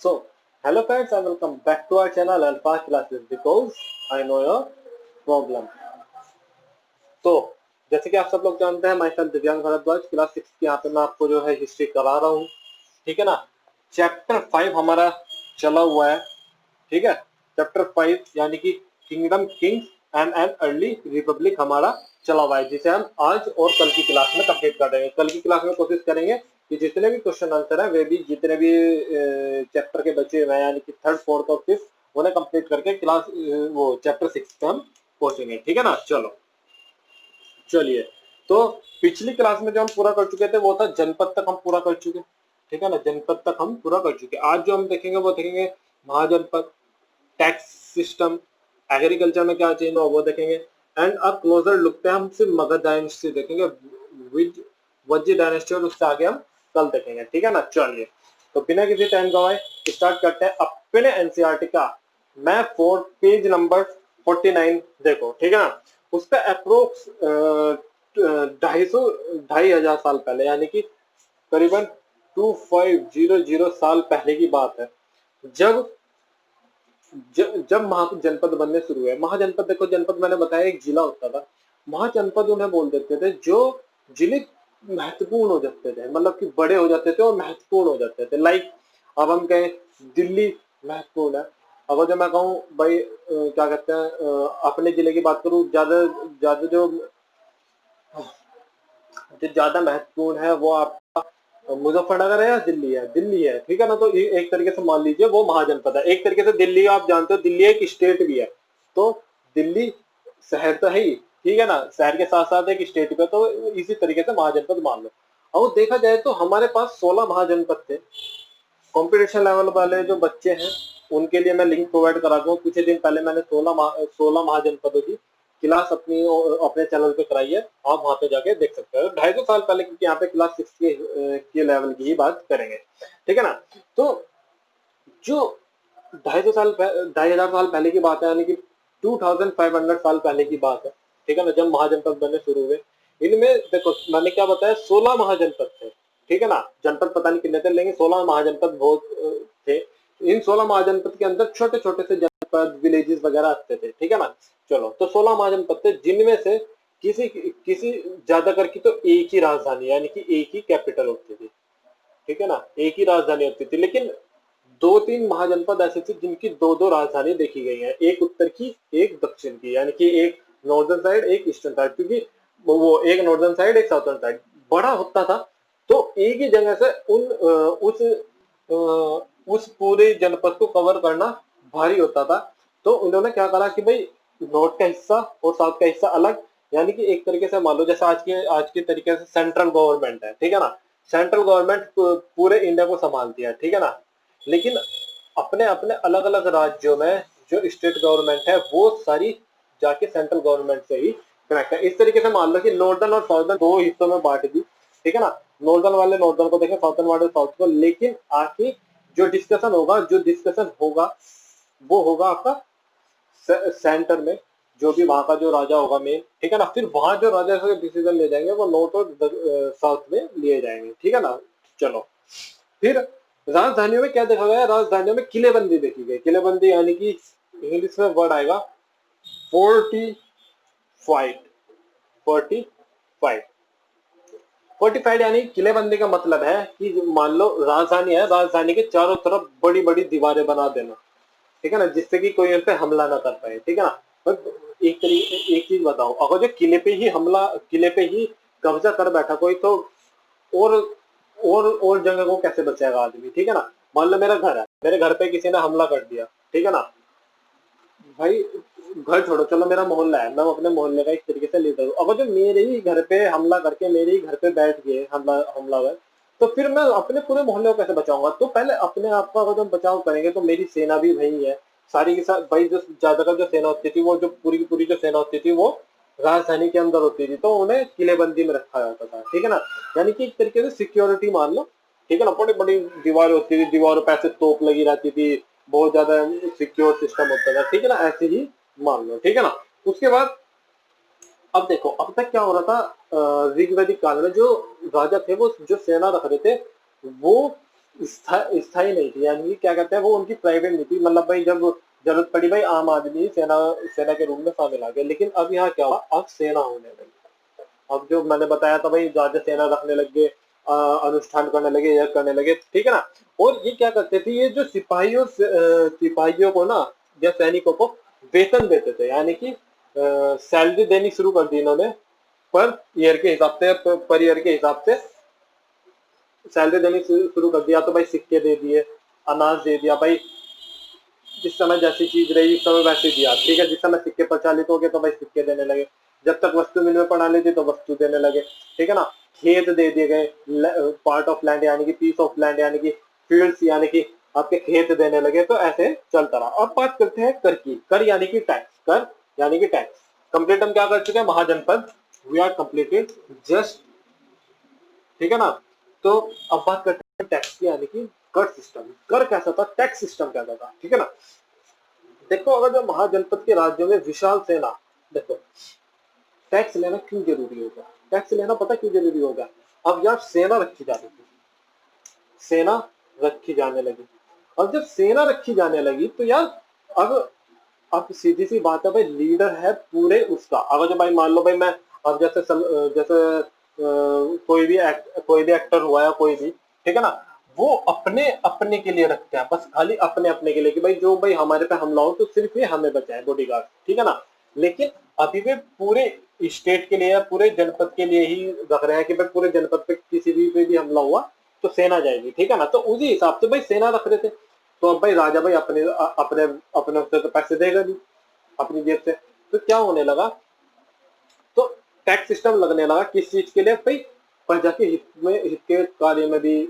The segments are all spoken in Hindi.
So, hello friends and welcome back to our channel Alpha Classes because I know your problem. तो जैसे कि आप सब लोग जानते हैं, मैं दिव्यांग भारद्वाज क्लास 6 की यहाँ पे मैं आपको जो है हिस्ट्री करा रहा हूँ। ठीक है ना। चैप्टर 5 हमारा चला हुआ है। ठीक है, चैप्टर 5 यानी कि kingdom Kings and an early Republic हमारा चला हुआ है, जिसे हम आज और कल की क्लास में कंप्लीट कर देंगे। कल की क्लास में कोशिश करेंगे कि जितने भी क्वेश्चन आंसर है वे भी जितने भी चैप्टर के बचे हुए हैं यानी कि थर्ड फोर्थ और फिफ्थ उन्हें कंप्लीट करके क्लास वो चैप्टर 6 पे हम पहुंचेंगे। ठीक है ना। चलिए, तो पिछली क्लास में जो हम पूरा कर चुके थे वो था जनपद तक हम पूरा कर चुके। ठीक है ना, जनपद तक हम पूरा कर चुके। आज जो हम देखेंगे वो देखेंगे महाजनपद, टैक्स सिस्टम, एग्रीकल्चर में क्या चेंज हुआ वो देखेंगे। एंड अब क्लोजर लुक पे हम सिर्फ मगध डायनेस्टी देखेंगे, वज्जी डायनेस्टी, और उससे आगे हम कल देखेंगे। ठीक है ना। चलिए, तो बिना किसी टाइम गवाए स्टार्ट करते हैं अपने एनसीईआरटी का। मैं पेज नंबर 49 देखो। ठीक है ना, उस पर अप्रोक्स 2,500 साल पहले यानी कि करीबन 2500 साल पहले की बात है, जब जब महाजनपद बनने शुरू हुए। महाजनपद देखो, जनपद मैंने बताया एक जिला होता था, महाजनपद उन्हें बोल देते थे जो जिले महत्वपूर्ण हो जाते थे, मतलब कि बड़े हो जाते थे और महत्वपूर्ण हो जाते थे। लाइक अब हम कहें दिल्ली महत्वपूर्ण है, अगर जो मैं कहूँ भाई क्या कहते हैं अपने जिले की बात करूँ, ज्यादा ज्यादा जो ज्यादा महत्वपूर्ण है वो आपका मुजफ्फरनगर है या दिल्ली है? दिल्ली है। ठीक है ना, तो एक तरीके से मान लीजिए वो महाजनपद है। एक तरीके से दिल्ली आप जानते हो दिल्ली एक स्टेट भी है, तो दिल्ली शहर तो है ही। ठीक है ना, शहर के साथ साथ एक स्टेट पे, तो इसी तरीके से महाजनपद मान लो। अब देखा जाए तो हमारे पास 16 महाजनपद थे। कंपटीशन लेवल वाले जो बच्चे हैं उनके लिए मैं लिंक प्रोवाइड करा दूँ। कुछ दिन पहले मैंने 16 महाजनपदों की क्लास अपने चैनल पे कराई है, आप वहां पे जाके देख सकते हो। 250 साल पहले, क्योंकि यहाँ पे क्लास 6 के लेवल की ही बात करेंगे। ठीक है ना, तो जो 2,500 साल पहले की बात है यानी कि 2500 साल पहले की बात है। ठीक है ना, जब महाजनपद बनने शुरू हुए, इनमें देखो मैंने क्या बताया, 16 महाजनपद थे। ठीक है ना, जनपद पता नहीं कितने थे लेकिन 16 महाजनपद बहुत थे। इन 16 महाजनपद के अंदर छोटे छोटे से जनपद विलेजेस वगैरह आते थे। ठीक है ना, चलो, तो 16 महाजनपद थे, जिनमें से किसी किसी ज्यादातर की तो एक ही राजधानी यानी कि एक ही कैपिटल होती थी। ठीक है ना, एक ही राजधानी होती थी, लेकिन दो तीन महाजनपद ऐसे थे जिनकी दो दो राजधानी देखी गई हैं, एक उत्तर की एक दक्षिण की, यानी कि एक नॉर्दर्न साइड एक ईस्टर्न साइड, क्योंकि वो एक नॉर्दर्न साइड एक साउथर्न साइड बड़ा होता था, तो एक ही जगह से उस पूरे जनपद को कवर करना भारी होता था। तो उन्होंने क्या करा कि भाई नॉर्थ का हिस्सा और साउथ का हिस्सा अलग, यानी कि एक तरीके से मान लो जैसे आज के तरीके से सेंट्रल गवर्नमेंट है। ठीक है ना, सेंट्रल गवर्नमेंट पूरे इंडिया को संभालती है। ठीक है ना, लेकिन अपने अपने अलग अलग राज्यों में जो स्टेट गवर्नमेंट है वो सारी जाके सेंट्रल गवर्नमेंट से ही कनेक्ट है। इस तरीके से मान लो कि नॉर्दर्न और साउथर्न दो हिस्सों में बांट दी। ठीक है ना, नॉर्दर्न वाले नॉर्दर्न को देखें, साउथर्न वाले साउथ को, लेकिन आके जो डिस्कशन होगा वो होगा आपका सेंटर में, जो भी वहां का जो राजा होगा मेन। ठीक है ना, फिर वहां जो राजा से डिसीजन ले जाएंगे वो नॉर्थ और साउथ में लिए जाएंगे। ठीक है ना, चलो, फिर राजधानियों में क्या देखा गया, राजधानियों में किलेबंदी देखी गई। किलेबंदी यानी कि इंग्लिश में वर्ड आएगा फोर्टिफाइड। फोर्टिफाइड फोर्टिफाइड यानी किलेबंदी का मतलब है कि मान लो राजधानी है, राजधानी के चारों तरफ बड़ी बड़ी दीवारें बना देना। ठीक है ना, जिससे कि कोई उन पे हमला ना कर पाए। ठीक है ना, बस एक चीज बताओ, अगर जो किले पे ही कब्जा कर बैठा कोई, तो और और जगह को कैसे बचाएगा आदमी? ठीक है ना, मान लो मेरा घर है, मेरे घर पे किसी ने हमला कर दिया। ठीक है ना भाई, घर छोड़ो, चलो मेरा मोहल्ला है, मैं अपने मोहल्ले का एक तरीके से लीडर हूँ। अगर जो मेरे ही घर पे हमला करके मेरे ही घर पे बैठ गए हमलावर, तो फिर मैं अपने पूरे मोहल्ले को कैसे बचाऊंगा? तो पहले अपने आप का अगर हम बचाव करेंगे तो मेरी सेना भी वही है सारी के साथ। भाई जो ज्यादातर जो सेना होती थी, वो जो पूरी की पूरी जो सेना होती थी वो राजधानी के अंदर होती थी, तो उन्हें किलेबंदी में रखा जाता था। ठीक है ना, यानी कि एक तरीके से सिक्योरिटी मान लो। ठीक है ना, बड़ी बड़ी दीवार होती थी, दीवारों पे ऐसे तोप लगी रहती थी, बहुत ज्यादा सिक्योर सिस्टम होता था। ठीक है ना, ऐसे ही मान लो। ठीक है ना, उसके बाद अब देखो अब तक क्या हो रहा था, ऋग्वैदिक काल में जो राजा थे वो जो सेना रख रहे थे वो स्थायी नहीं थी, यानी कि क्या कहते हैं वो उनकी प्राइवेट नहीं थी, मतलब भाई जब जरूरत पड़ी भाई आम आदमी सेना सेना के रूप में शामिल आ गया। लेकिन अब यहाँ क्या हुआ, अब सेना होने लगी। अब जो मैंने बताया था भाई, ज्यादा सेना रखने लगे, अनुष्ठान करने लगे, यह करने लगे, ठीक है ना। और ये क्या करते थे, ये जो सिपाहियों को ना या सैनिकों को वेतन देते थे, यानी कि सैलरी देनी शुरू कर दी इन्होंने, पर ईयर के हिसाब से, पर ईयर के हिसाब से सैलरी देनी शुरू कर दिया। तो भाई सिक्के दे दिए, अनाज दे दिया भाई, जिस समय जैसी चीज रही उस समय वैसे दिया, ठीक है। जिस समय सिक्के प्रचलित हो गए तो भाई सिक्के देने लगे, जब तक वस्तु मिल में प्रणाली थी तो वस्तु देने लगे, ठीक है ना। खेत दे दिए गए, पार्ट ऑफ लैंड यानी कि पीस ऑफ लैंड यानी कि फील्ड्स यानी कि आपके खेत देने लगे। तो ऐसे चलता रहा। अब बात करते हैं कर की, कर यानी कि टैक्स, कर यानी कि टैक्स। कंप्लीट हम क्या कर चुके हैं, महाजनपद, वी आर कंप्लीटेड जस्ट, ठीक है ना। तो अब बात करते हैं टैक्स की, यानी कि कर सिस्टम। कर कैसा था, टैक्स सिस्टम कैसा था, ठीक है ना। देखो अगर जो महाजनपद के राज्यों में विशाल सेना, देखो टैक्स लेना क्यों जरूरी होगा, टैक्स लेना पता क्यों जरूरी होगा। अब यार सेना रखी जाती थी, सेना रखी जाने लगी। अब जब सेना रखी जाने लगी तो यार अब सीधी सी बात है भाई, लीडर है पूरे उसका। अगर जो भाई मान लो भाई मैं, अब जैसे कोई भी एक्टर हुआ या कोई भी, ठीक है ना, वो अपने अपने के लिए रखते हैं, बस खाली अपने अपने के लिए, कि भाई जो भाई हमारे पे हमला हो तो सिर्फ ये हमें बचाए, बॉडीगार्ड, ठीक है ना। लेकिन अभी भी पूरे स्टेट के लिए या पूरे जनपद के लिए ही रख रहे हैं कि भाई पूरे जनपद पे किसी भी पे भी हमला हुआ तो सेना जाएगी, ठीक है ना। तो उसी हिसाब से भाई सेना रख रहे थे। तो अब भाई राजा भाई अपने अपने अपने उससे तो पैसे देगा नहीं अपनी जेब से। तो क्या होने लगा, तो टैक्स सिस्टम लगने लगा, किस चीज के लिए भाई, प्रजा के हित में, हित के कार्य में भी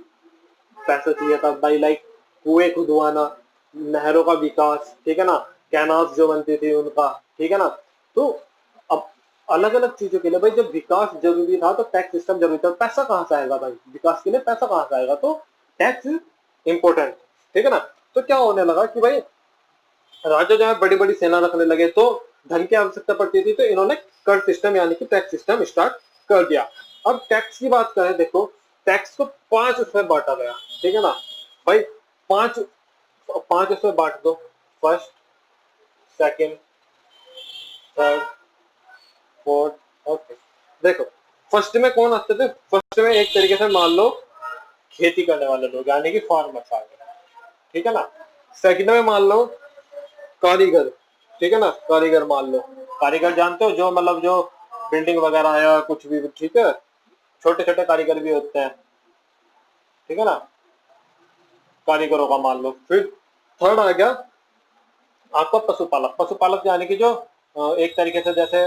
पैसा चाहिए था भाई। लाइक कुएं खुदवाना, नहरों का विकास, ठीक है ना, कैनाल्स जो बनती थी उनका, ठीक है ना। तो अब अलग अलग चीजों के लिए भाई जब विकास जरूरी था तो टैक्स सिस्टम जरूरी था। पैसा कहाँ से आएगा भाई, विकास के लिए पैसा कहाँ से आएगा, तो टैक्स इंपॉर्टेंट, ठीक है ना। तो क्या होने लगा कि भाई राजा जो है बड़ी बड़ी सेना रखने लगे, तो धन की आवश्यकता पड़ती थी, तो इन्होंने कर सिस्टम यानी कि टैक्स सिस्टम स्टार्ट कर दिया। अब टैक्स की बात करें, देखो टैक्स को 5 उसमें बांटा गया, ठीक है ना भाई। पांच पांच उसमें बांट दो, first, second, third, fourth, okay. देखो फर्स्ट में कौन आते थे, फर्स्ट में एक तरीके से मान लो खेती करने वाले लोग यानी कि फार्मर्स आ गए, ठीक है ना। सेकंड में मान लो कारीगर, ठीक है ना, कारीगर मान लो। कारीगर जानते हो, जो मतलब जो बिल्डिंग वगैरह या कुछ भी, ठीक है, छोटे छोटे कारीगर भी होते हैं, ठीक है ना, कारीगरों का मान लो। फिर थर्ड आ गया आपका पशुपालक। पशुपालक यानी कि जो एक तरीके से जैसे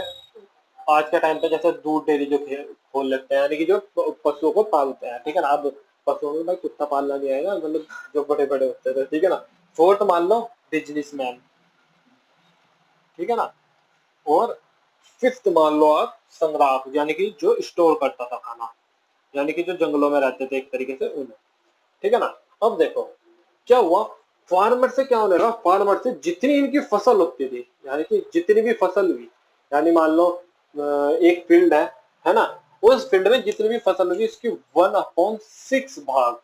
आज के टाइम पे जैसे दूध डेयरी जो खोल लेते हैं, यानी कि जो पशुओं को पालते हैं, ठीक है ना। अब पशुओं में भाई कुत्ता पालना नहीं आएगा, मतलब जो बड़े बड़े होते थे, ठीक है ना। फोर्थ मान लो बिजनेसमैन, ठीक है ना। और फिफ्थ मान लो आप संग्राहक, यानी कि जो स्टोर करता था खाना, यानी कि जो जंगलों में रहते थे एक तरीके से उन्हें, ठीक है ना। अब देखो क्या हुआ, फार्मर से क्या होने लगा, फार्मर से जितनी इनकी फसल होती थी, यानी कि जितनी भी फसल हुई, यानी मान लो एक फील्ड है ना, उस फील्ड में जितनी भी फसल हुई उसकी 1/6 भाग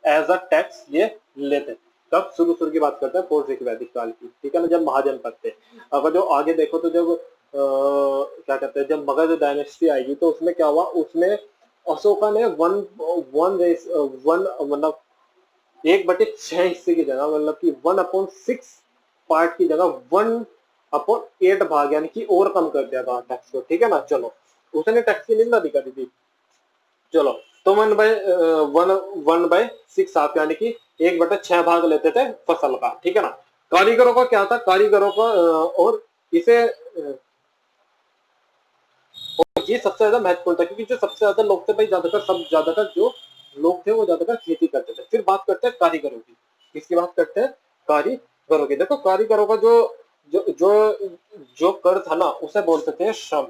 एज अ टैक्स ये लेते। तब शुरू शुरू की बात करते हैं पौराणिक वैदिक काल की, ठीक है ना, जब महाजनपद थे। अगर जो आगे देखो तो जब क्या कहते हैं, जब मगध डायनेस्टी आएगी तो उसमें क्या हुआ, उसमें अशोका ने वन वन रेस वन मतलब 1/6 हिस्से की जगह, मतलब कि 1/6 पार्ट की जगह 1/8 भाग यानी कि और कम कर दिया था टैक्स को, ठीक है ना। चलो उसने टैक्स की निंदा भी करी थी, चलो। तो 1/6 आप यानी कि 1/6 भाग लेते थे फसल का, ठीक है ना। कारीगरों का क्या था, कारीगरों का और इसे और ये सबसे ज्यादा महत्वपूर्ण था, क्योंकि जो सबसे ज्यादा लोग थे भाई, ज्यादातर जो लोग थे वो ज्यादातर खेती करते थे। फिर बात करते हैं कारीगरों की, किसकी बात करते हैं, कारीगरों की। देखो कारीगरों का जो जो जो जो कर था ना, उसे बोलते थे श्रम।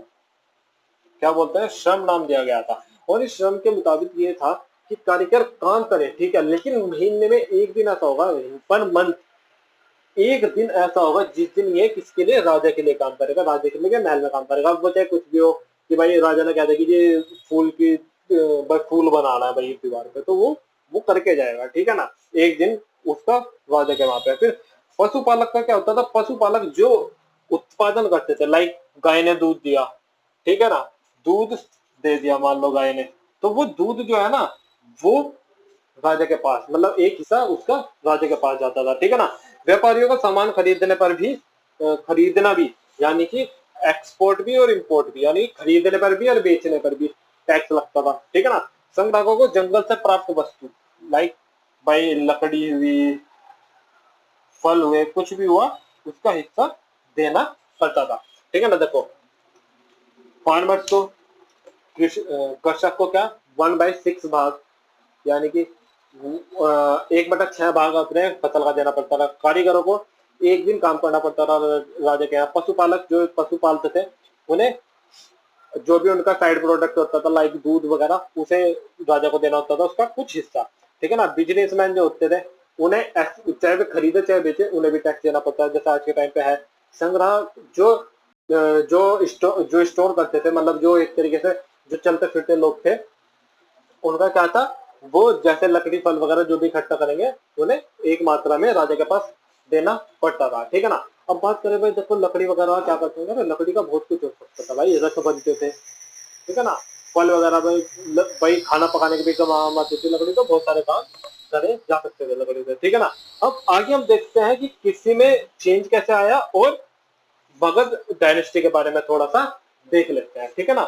क्या बोलते हैं, श्रम नाम दिया गया था। और इस श्रम के मुताबिक ये था कि कारीगर काम करे, ठीक है, लेकिन महीने में एक दिन ऐसा होगा, पर मंथ एक दिन ऐसा होगा जिस दिन ये किसके लिए, राजा के लिए काम करेगा, राजा के लिए महल में काम करेगा। अब वो चाहे कुछ भी हो, कि भाई राजा ने कह दिया कि ये फूल की भाई फूल बनाना है भाई दीवार पे, तो वो वो करके जाएगा, ठीक है ना। एक दिन उसका राजा के वहां पे। फिर पशुपालक का क्या होता था, पशुपालक जो उत्पादन करते थे, लाइक गाय ने दूध दिया, ठीक है ना, दूध दे दिया मान लो गाय ने, तो वो दूध जो है ना वो राजा के पास, मतलब एक हिस्सा उसका राजा के पास जाता था, ठीक है ना। व्यापारियों का सामान खरीदने पर भी खरीदना भी, यानी कि एक्सपोर्ट भी और इंपोर्ट भी, यानी खरीदने पर भी और बेचने पर भी टैक्स लगता था, ठीक है ना। संग्राहकों को जंगल से प्राप्त वस्तु, लाइक भाई लकड़ी हुई, फल हुए, कुछ भी हुआ, उसका हिस्सा देना पड़ता था, ठीक है ना। देखो फार्मर्स को, कृषक को क्या 1/6 भाग, यानी कि 1/6 भाग अपने फसल का देना पड़ता था। कारीगरों को एक दिन काम करना पड़ता था राजा के यहाँ। पशुपालक जो पशु पालते थे उन्हें जो भी उनका साइड प्रोडक्ट होता था, लाइक दूध वगैरह, उसे राजा को देना होता था उसका कुछ हिस्सा, ठीक है ना। बिजनेसमैन जो होते थे उन्हें चाहे वे खरीदे चाहे बेचे, उन्हें भी टैक्स देना पड़ता है, जैसे आज के टाइम पे है। संग्रह जो स्टोर करते थे, मतलब जो एक तरीके से जो चलते फिरते लोग थे, उनका क्या था, वो जैसे लकड़ी फल वगैरह जो भी इकट्ठा करेंगे उन्हें एक मात्रा में राजा के पास देना पड़ता था, ठीक है ना। अब बात करें भाई, देखो लकड़ी वगैरह क्या करते हैं, लकड़ी का बहुत कुछ हो सकता था भाई, रस बनते थे, ठीक है ना। फल वगैरह भाई, भाई खाना पकाने के भी काम आती थी लकड़ी, तो बहुत सारे काम करे जा सकते थे लकड़ी से, ठीक है ना। अब आगे हम देखते हैं कि कृषि में चेंज कैसे आया, और मगध डायनेस्टी के बारे में थोड़ा सा देख लेते हैं, ठीक है ना।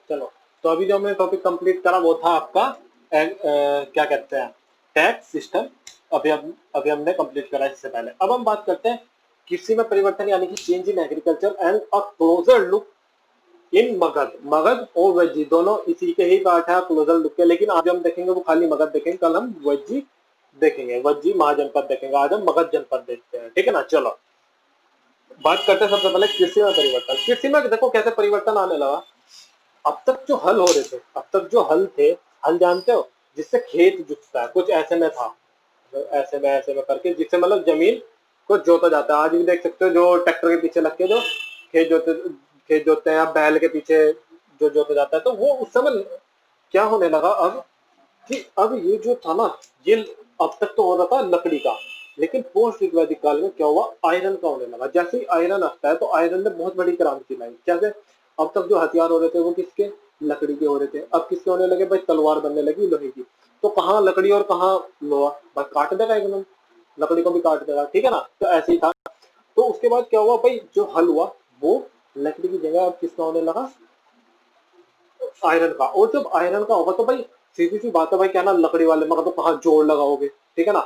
चलो, तो अभी जो हमने टॉपिक कंप्लीट करा वो था आपका क्या कहते हैं, टैक्स सिस्टम। अभी हमने कंप्लीट करा इससे पहले। अब हम बात करते हैं कृषि में परिवर्तन, यानी कि change in agriculture and a closure look in Magadh. Magadh और वज्जी दोनों इसी के ही पार्ट है क्लोजर लुक के, लेकिन आज हम देखेंगे वो खाली मगध देखेंगे, कल हम वज्जी देखेंगे, वज्जी महाजनपद देखेंगे, आज हम मगध जनपद देखते हैं, ठीक है ना। चलो बात करते हैं सबसे पहले कृषि में परिवर्तन। कृषि में देखो कैसे परिवर्तन आने लगा। अब तक जो हल हो रहे थे, अब तक जो हल थे, हल जानते हो, जिससे खेत जुतता है, कुछ ऐसे में था, ऐसे में करके, जिससे मतलब जमीन को जोता जाता है। आज भी देख सकते हो जो ट्रैक्टर के पीछे लग के जो खेत जोते खेत जोतते हैं, या बैल के पीछे जो जोता जाता है, तो वो उस समय क्या होने लगा अब, कि अब ये जो था ना, ये अब तक तो हो रहा था लकड़ी का, लेकिन पोस्ट वैदिक काल में क्या हुआ, आयरन का होने लगा। जैसे ही आयरन आता है तो आयरन ने बहुत बड़ी क्रांति लाई। कैसे, अब तक जो हथियार हो रहे थे वो किसके, लकड़ी के हो रहे थे, अब किसके होने लगे भाई, तलवार बनने लगी लोहे की। तो कहाँ लकड़ी और कहाँ लोहा, बस काट देगा एकदम, लकड़ी को भी काट देगा, ठीक है ना। तो ऐसे ही था। तो उसके बाद क्या हुआ भाई, जो हल हुआ वो लकड़ी की जगह अब किसका होने लगा, आयरन का। और जब आयरन का होगा तो भाई सीधी सी बात है भाई, क्या ना, लकड़ी वाले मगर तो कहाँ जोड़ लगाओगे, ठीक है ना।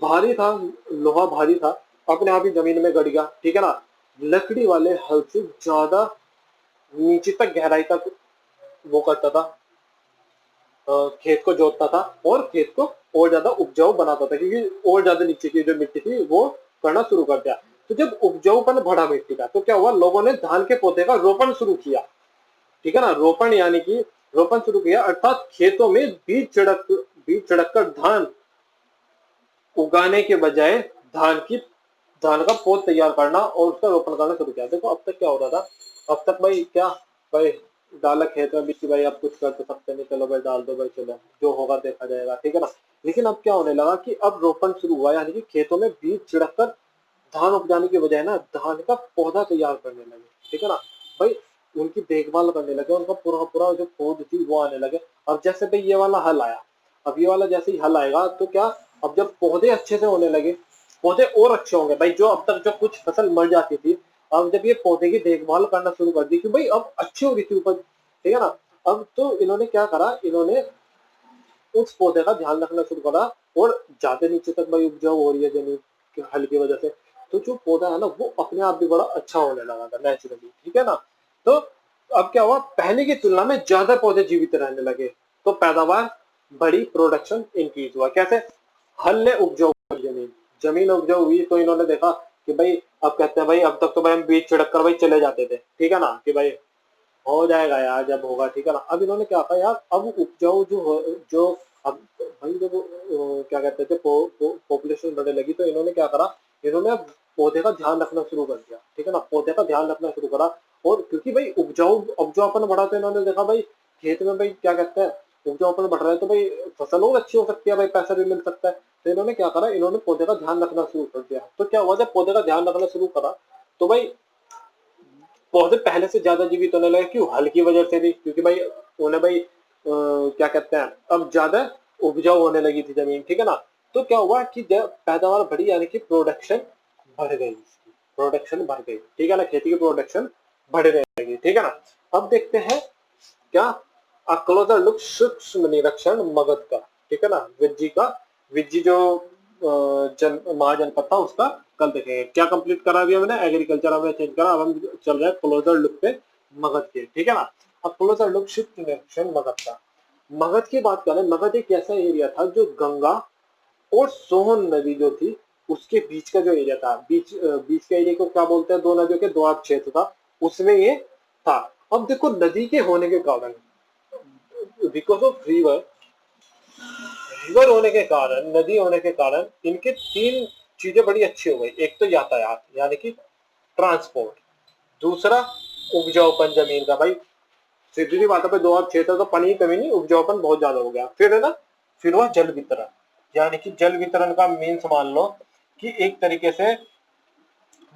भारी था, लोहा भारी था, अपने आप ही जमीन में गड़ गया, ठीक है ना। लकड़ी वाले हल से ज्यादा नीचे तक गहराई तक वो करता था, खेत को जोतता था, और खेत को और ज्यादा उपजाऊ बनाता था, क्योंकि और ज्यादा नीचे की जो मिट्टी थी वो करना शुरू कर दिया। तो जब उपजाऊपन बढ़ा मिट्टी का, तो क्या हुआ, लोगों ने धान के पौधे का रोपण शुरू किया, ठीक है ना। रोपण यानी कि रोपण शुरू किया, अर्थात खेतों में बीज छिड़क कर धान उगाने के बजाय धान का पौध तैयार करना और उसका रोपण करना शुरू किया। देखो अब तक क्या हो रहा था, अब तक भाई क्या, भाई डाला खेत में बिची भाई, आप कुछ कर तो सकते नहीं, चलो भाई डाल दो भाई, चलो जो होगा देखा जाएगा, ठीक है ना। लेकिन अब क्या होने लगा कि अब रोपण शुरू हुआ, यानी कि खेतों में बीज छिड़क कर धान उपजाने के बजाय ना धान का पौधा तैयार करने लगे, ठीक है ना। भाई उनकी देखभाल करने लगे, उनका पूरा पूरा जो पौध थी वो आने लगे। अब जैसे भाई ये वाला हल आया, अब ये वाला जैसे ही हल आएगा तो क्या, अब जब पौधे अच्छे से होने लगे, पौधे और अच्छे होंगे भाई। जो अब तक जो कुछ फसल मर जाती थी, अब जब ये पौधे की देखभाल करना शुरू कर दी कि भाई अब अच्छी हो रही थी उपज, ठीक है ना। अब तो इन्होंने क्या करा, इन्होंने उस पौधे का ध्यान रखना शुरू करा, और ज्यादा नीचे तक भाई उपजाऊ हो रही है जमीन के हल की वजह से, तो जो पौधा है ना वो अपने आप भी बड़ा अच्छा होने लगा था नेचुरली, ठीक है ना। तो अब क्या हुआ, पहले की तुलना में ज्यादा पौधे जीवित रहने लगे, तो पैदावार बड़ी, प्रोडक्शन इंक्रीज हुआ। कैसे, हल ने उपजाऊ की जमीन, जमीन उपजाऊ हुई, तो इन्होंने देखा कि भाई, अब कहते हैं भाई, अब तक तो भाई हम बीज छिड़क कर भाई चले जाते थे, ठीक है ना, कि भाई हो जाएगा यार जब होगा, ठीक है ना। अब इन्होंने क्या कहा यार, अब उपजाऊ जो अब भाई जब क्या कहते थे, पॉपुलेशन बढ़ने लगी, तो इन्होंने क्या करा, इन्होंने अब पौधे का ध्यान रखना शुरू कर दिया, ठीक है ना, पौधे का ध्यान रखना शुरू करा। और क्योंकि भाई उपजाऊपन बढ़ा, तो इन्होंने देखा भाई खेत में भाई क्या कहते हैं, उपजाऊपन बढ़ रहा है तो भाई फसल और अच्छी हो सकती है भाई, पैसा भी मिल सकता है। तो इन्होंने क्या करा, इन्होंने पौधे का ध्यान रखना शुरू कर दिया। तो क्या हुआ, जब पौधे का ध्यान रखना शुरू करा तो भाई पौधे पहले से ज्यादा जीवित होने लगे। क्यों, हल की वजह से भी, क्योंकि भाई उन्हें भाई क्या कहते हैं, अब ज्यादा उपजाऊ होने लगी थी जमीन, ठीक है ना। तो क्या हुआ कि जब पैदावार बढ़ी, यानी कि प्रोडक्शन बढ़ गई, प्रोडक्शन बढ़ गई, ठीक है ना, खेती की प्रोडक्शन बढ़ने लगी, ठीक है ना। अब देखते हैं क्या, अ क्लोजर लुक, सूक्ष्म निरीक्षण मगध का, ठीक है ना, विज्जी का, विज्जी जो महाजनपद था उसका कल देखेंगे। क्या कंप्लीट करा अभी हमने, एग्रीकल्चर हमने चेंज करा, अब हम चल रहे हैं क्लोजर लुक पे मगध के, ठीक है ना। अब क्लोजर लुक, सूक्ष्म निरीक्षण मगध का। मगध की बात करें, मगध एक ऐसा एरिया था जो गंगा और सोहन नदी जो थी उसके बीच का जो एरिया था, बीच के एरिया को क्या बोलते हैं, दो नदियों के द्वार क्षेत्र था, उसमें ये था। अब देखो नदी के होने के कारण, बिकॉज ऑफ रिवर, रिवर होने के कारण, नदी होने के कारण इनके तीन चीजें बड़ी अच्छी हो गई। एक तो यातायात यानी कि ट्रांसपोर्ट, दूसरा उपजाऊपन जमीन का, भाई सीधी सी बात है, दो और क्षेत्र तो पानी की कमी नहीं, उपजाऊपन बहुत ज्यादा हो गया। फिर है ना, फिर वह जल वितरण, यानी कि जल वितरण का मीन्स मान लो कि एक तरीके से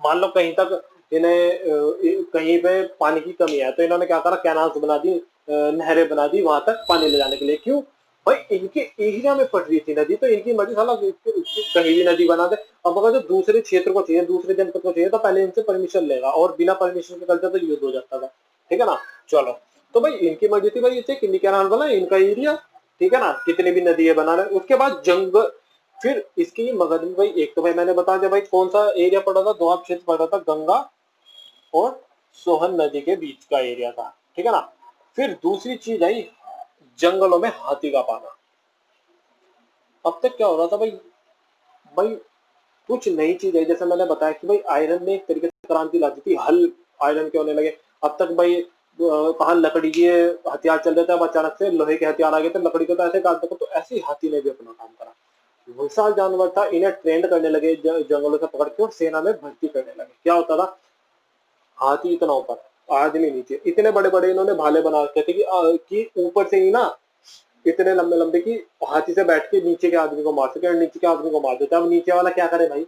मान लो कहीं तक इन्हें कहीं पे पानी की कमी है तो इन्होंने क्या करा, कैनाल्स बना दी, नहरें बना दी वहां तक पानी ले जाने के लिए। क्यों भाई, इनके एरिया में पड़ रही थी नदी, तो इनकी मर्जी, साला कहीं भी नदी बना दे। अब अगर जो दूसरे क्षेत्र को चाहिए, दूसरे जनपद को चाहिए, तो पहले इनसे परमिशन लेगा, और बिना परमिशन के करते तो युद्ध हो जाता था, ठीक है ना। चलो, तो भाई इनकी मर्जी थी भाई, इसे किन्नी कैनाल बना, इनका एरिया, ठीक है ना, कितनी भी नदी है बना रहे। उसके बाद जंग, फिर इसकी मगध में भाई, एक तो भाई मैंने बता दिया भाई कौन सा एरिया पड़ा था, दोआब क्षेत्र पड़ा था, गंगा और सोहन नदी के बीच का एरिया था, ठीक है ना। फिर दूसरी चीज आई, जंगलों में हाथी का पाना। अब तक क्या हो रहा था भाई, भाई कुछ नई चीज है, जैसे मैंने बताया कि भाई आयरन ने एक तरीके से क्रांति ला दी थी, हल आयरन के होने लगे। अब तक भाई कहा लकड़ी के हथियार चल रहे थे, अब अचानक से लोहे के हथियार आ गए थे, लकड़ी को तो ऐसे काट दो, तो ऐसे ही हाथी ने भी अपना काम करा। विशाल जानवर था, इन्हें ट्रेंड करने लगे, जंगलों से पकड़ के और सेना में भर्ती करने लगे। क्या होता था, हाथी इतना ऊपर आदमी नीचे, इतने बड़े बड़े इन्होंने भाले बना रखे थे कि ऊपर से ही ना इतने लंबे लंबे कि हाथी से बैठ के नीचे के आदमी को मार सके, और नीचे के आदमी को मार देते। अब नीचे वाला क्या करे भाई,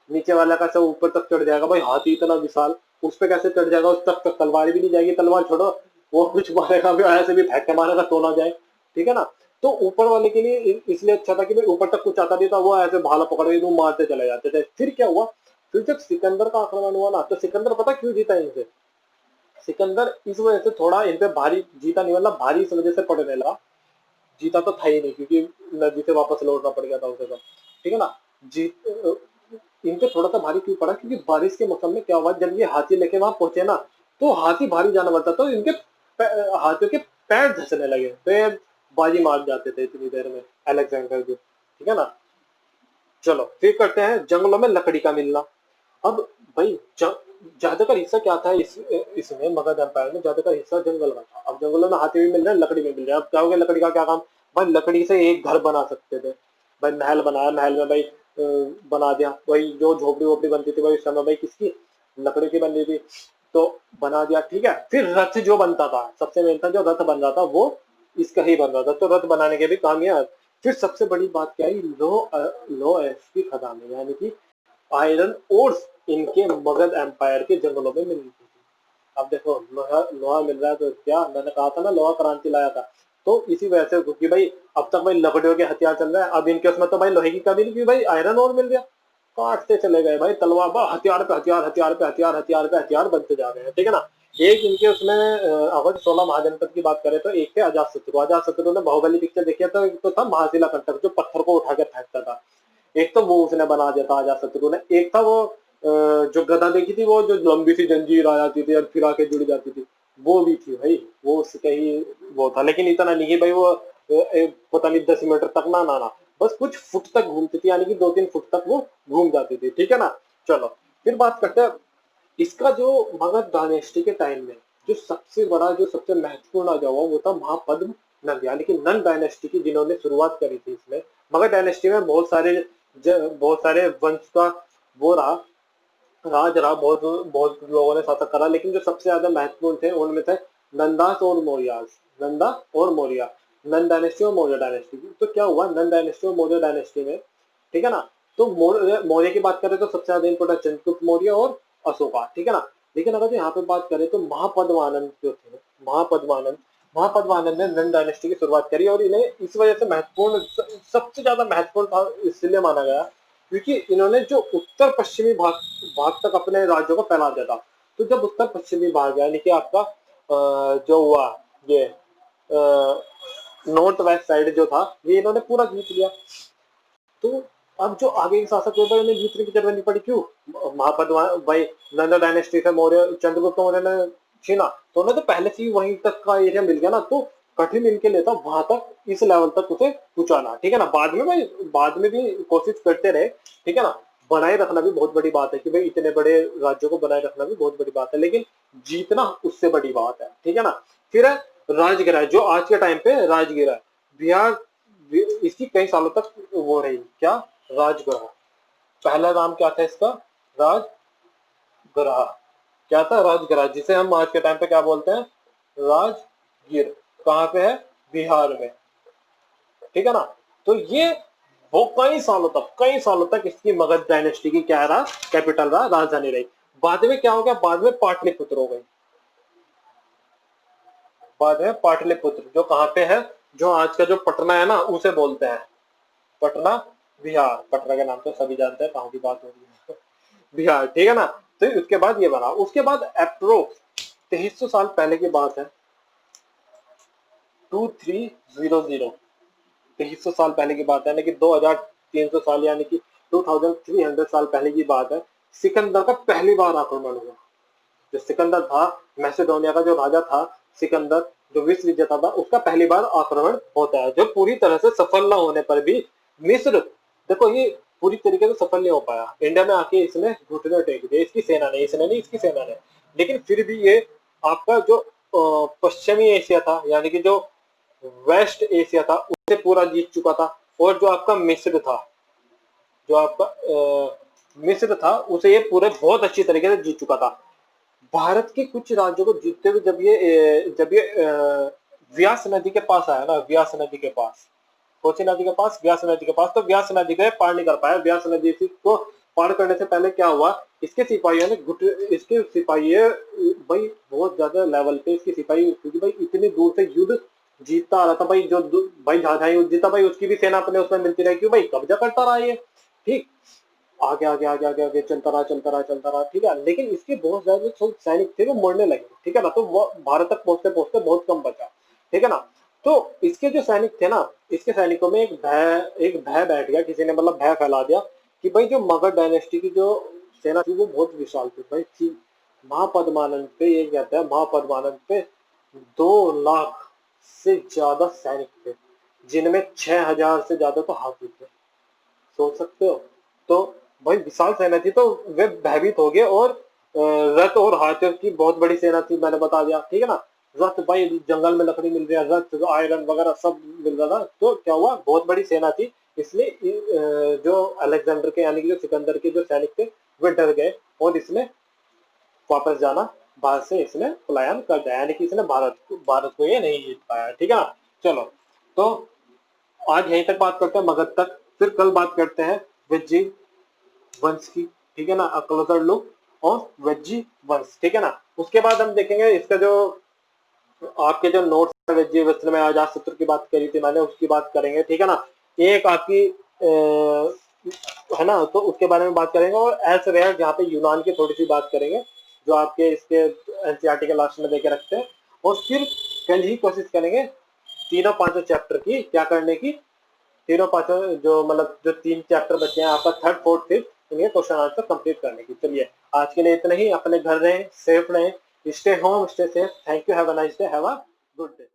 नीचे वाला का सब ऊपर तक चढ़ जाएगा भाई, हाथी इतना विशाल, उस पर कैसे चढ़ जाएगा, उस तक तलवार भी नहीं जाएगी, तलवार छोड़ो, वो कुछ मारेगा भी, ऐसे भी फेंक के मारेगा तो ना जाए, ठीक है ना। तो ऊपर वाले के लिए इसलिए अच्छा था कि भाई ऊपर तक कुछ आता नहीं था, वो ऐसे भाला पकड़ के वो मारते चले जाते थे। फिर क्या हुआ, फिर जब सिकंदर का आक्रमण हुआ ना, तो सिकंदर पता क्यों जीता इनसे, सिकंदर इस वजह से थोड़ा इन पे भारी जीता नहीं, मतलब भारी इस वजह से पड़ने लगा, जीता तो था ही नहीं, क्योंकि नदी से वापस लौटना पड़ गया था उसे, तो ठीक है ना। जीत इन पे थोड़ा सा भारी क्यों पड़ा, क्योंकि बारिश के मौसम में क्या हुआ, जब ये हाथी लेके वहां पहुंचे ना, तो हाथी भारी जानवर था, तो इनके हाथियों के पैर धंसने लगे, तो ये बाजी मार जाते थे इतनी देर में अलेक्जेंडर को, ठीक है ना। चलो फिर करते हैं जंगलों में लकड़ी का मिलना। अब भाई ज्यादातर हिस्सा क्या था इसमें, मगध एम्पायर में ज्यादातर हिस्सा जंगल का था। अब जंगलों में हाथी भी मिल रहे हैं, लकड़ी भी मिल रहा है। अब क्या हो गया, लकड़ी का क्या काम, भाई लकड़ी से एक घर बना सकते थे, भाई महल बनाया, महल में भाई बना दिया, वही जो झोपड़ी वोपड़ी बनती थी भाई उस समय भाई किसकी, लकड़ी की बन रही थी, तो बना दिया, ठीक है। फिर रथ जो बनता था, सबसे मेन था जो रथ बन रहा था वो इसका ही बन रहा था, तो रथ बनाने के भी काम ये। फिर सबसे बड़ी बात क्या है, लो एस की खदानें, यानी कि आयरन ओर्स इनके मगध एम्पायर के जंगलों में मिलती थी। अब देखो लोहा लोहा मिल रहा है, तो क्या मैंने कहा था ना, लोहा क्रांति लाया था। तो इसी वजह से, क्योंकि भाई अब तक भाई लकड़ियों के हथियार चल रहे हैं, अब इनके उसमें तो भाई लोहे की कमी नहीं, क्योंकि भाई आयरन ओर मिल गया, काटते चले गए भाई, तलवार बा हथियार पे हथियार, हथियार पे हथियार, हथियार पे हथियार बनते जा रहे हैं, ठीक है ना। एक इनके उसमें अगर 16 महाजनपद की बात करें तो एक थे अजातशत्रु। अजातशत्रु ने बाहुबली पिक्चर देखी है, तो एक तो था महाशिला कंटक जो पत्थर को उठा के फेंकता था, एक तो वो उसने बना दिया था अजातशत्रु ने, एक था वो जो गदा देखी थी, वो जो लंबी सी जंजीर आ जाती थी और फिर आके जुड़ जाती थी, वो भी थी भाई, वो उसका ही वो था, लेकिन इतना नहीं है भाई वो पता नहीं 10 मीटर तक ना, बस कुछ फुट तक घूमती थी, यानी कि 2-3 फुट तक वो घूम जाती थी, ठीक है ना। चलो फिर बात करते हैं इसका, जो मगध डायनेस्टी के टाइम में जो सबसे बड़ा, जो सबसे महत्वपूर्ण राजा हुआ वो था महापद्म नंद, यानी कि नंद डायनेस्टी की, जिन्होंने शुरुआत करी थी इसमें। मगध डायनेस्टी में बहुत सारे वंश का वो रहा, राज रहा, बहुत बहुत लोगों ने शासक करा, लेकिन जो सबसे ज्यादा महत्वपूर्ण थे उनमें थे नंदास और मौर्यास, नंदा और मौर्य। नन डायनेस्टी और मौर्य डायनेस्टी की। तो क्या हुआ नन डायनेस्टी और मौर्य डायनेस्टी में, ठीक है ना, तो मौर्य की बात करें तो सबसे ज्यादा इंपोर्टेंट चंद्रगुप्त मौर्य और अशोका, ठीक है ना। लेकिन अगर यहाँ पे बात करें तो महापद्मानंद जो थे, महापद्मानंद महापद्मानंद ने नन डायनेस्टी की शुरुआत करी और इन्हें इस वजह से महत्वपूर्ण, सबसे ज्यादा महत्वपूर्ण था इसलिए माना गया क्योंकि इन्होंने जो उत्तर पश्चिमी भाग भाग तक अपने राज्यों को फैला दिया था। तो जब उत्तर पश्चिमी भाग यानी कि आपका जो हुआ ये नॉर्थ वेस्ट साइड जो था ये इन्होंने पूरा जीत लिया। तो अब जो आगे के शासक हुए थे उन्हें जीतने की जरूरत नहीं पड़ी, क्यों? महापद्मा भाई नंदा डायनेस्टी से मौर्य चंद्रगुप्त मौर्य ने छीना तो उन्हें तो पहले से ही वहीं तक का एरिया मिल गया ना, तो कठिन इनके लिए था वहां तक इस लेवल तक उसे पहुंचाना, ठीक है ना। बाद में भाई बाद में भी कोशिश करते रहे, ठीक है ना। बनाए रखना भी बहुत बड़ी बात है कि भाई इतने बड़े राज्यों को बनाए रखना भी बहुत बड़ी बात है, लेकिन जीतना उससे बड़ी बात है, ठीक है ना। फिर है राजगिरा जो आज के टाइम पे राजगिरा बिहार, इसकी कई सालों तक वो रही क्या, राजगृह। पहला नाम क्या था इसका, राजगृह। क्या था, राजगृह, जिसे हम आज के टाइम पे क्या बोलते हैं, राजगीर। कहाँ पे है, बिहार में, ठीक है ना। तो ये वो कई सालों तक इसकी मगध डायनेस्टी की क्या रहा, कैपिटल रहा, राजधानी रही। बाद में क्या हो गया, बाद में पाटलिपुत्र हो गई। बाद में पाटलिपुत्र जो कहाँ पे है, जो आज का जो पटना है ना उसे बोलते हैं पटना, बिहार। पटना का नाम तो सभी जानते हैं, कहाँ की बात हो रही है, बिहार, ठीक है ना। तो उसके बाद ये बना, उसके बाद अप्रोक्स 2300 साल पहले की बात है, 2300, 2300 साल पहले की बात है, यानी कि 2300 साल, यानी कि 2300 साल पहले की बात है। सिकंदर का पहली बार आक्रमण हुआ। जो सिकंदर था, मैसेडोनिया का जो राजा था सिकंदर, जो विश्व विजेता था, उसका पहली बार आक्रमण होता है, जो पूरी तरह से सफल न होने पर भी मिस्र, देखो ये पूरी तरीके से सफल नहीं हो पाया, इंडिया में आके इसने घुटने टेक दिए, इसकी सेना ने, इसने नहीं, इसकी सेना ने। लेकिन फिर भी ये आपका जो पश्चिमी एशिया था, यानी कि जो वेस्ट एशिया था, उसे पूरा जीत चुका था। और जो आपका मिस्र था, जो आपका मिस्र था, उसे ये पूरे बहुत अच्छी तरीके से जीत चुका था। भारत के कुछ राज्यों को जीतते हुए जब ये व्यास नदी के पास आया ना, व्यास नदी के पास, कोसी नदी के पास, व्यास नदी के पास, तो व्यास नदी को पार नहीं कर पाया। व्यास नदी को पार करने से पहले क्या हुआ, इसके सिपाहियों ने इसके सिपाही भाई बहुत ज्यादा लेवल पे इसके सिपाही, क्योंकि भाई इतनी दूर से युद्ध जीतता आ रहा था भाई, जो भाई जहां युद्ध जीता भाई उसकी भी सेना अपने उसमें मिलती रही, क्यों भाई कब्जा करता रहा ये, ठीक। आगे आगे आगे आगे आगे चलता रहा चलता रहा चलता रहा, ठीक है। लेकिन इसके बहुत ज्यादा जो सैनिक थे वो मरने लगे, ठीक है ना। तो वो भारत तक पहुंचते पहुंचते बहुत कम बचा, ठीक है ना। तो इसके जो सैनिक थे ना, इसके सैनिकों में एक भय बैठ गया, किसी ने मतलब भय फैला दिया कि भाई जो मगध डायनेस्टी की जो सेना थी वो बहुत विशाल थी भाई, थी। महापद्मानंद पे ये कहता है, महापद्मानंद पे 2 लाख से ज्यादा सैनिक थे, जिनमें 6000 से ज्यादा तो हाथी थे, सोच सकते हो। तो भाई विशाल सेना थी, तो वे भयभीत हो गए, और रथ और हाथियों की बहुत बड़ी सेना थी, मैंने बता दिया, ठीक है ना। रथ भाई जंगल में लकड़ी मिल रही है, रथ आयरन वगैरह सब मिल रहा था, तो क्या हुआ, बहुत बड़ी सेना थी। इसलिए जो अलेक्जेंडर के यानी कि जो सिकंदर के जो सैनिक थे वे डर गए, और इसने वापस जाना, भारत से इसने पलायन कर दिया, यानी कि इसने भारत को ये नहीं जीत पाया, ठीक है ना। चलो, तो आज यहीं तक बात करते हैं, मगध तक। फिर कल बात करते हैं विज्जी वंश की, ठीक है ना, अ क्लोजर लुक ऑन वेज्जी वंश, ठीक है ना। उसके बाद हम देखेंगे इसका जो आपके जो नोट्स वेज्जी वंश में अजात शत्रु की बात करी थी मैंने, उसकी बात करेंगे, ठीक है ना। एक आपकी है ना, तो उसके बारे में बात करेंगे, और एल्स वेयर जहाँ पे यूनान की थोड़ी सी बात करेंगे, जो आपके इसके एनसीईआरटी के लास्ट में देके रखते हैं। और फिर कल ही कोशिश करेंगे तीनों पांचों चैप्टर की क्या करने की, तीनों पांचों जो मतलब जो 3 चैप्टर बचे हैं आपका, थर्ड फोर्थ फिफ्थ, इन्हें क्वेश्चन आंसर कंप्लीट करने की। चलिए आज के लिए इतना ही, अपने घर रहें, सेफ रहें, stay home, stay safe, thank you, have a nice day, have a good day.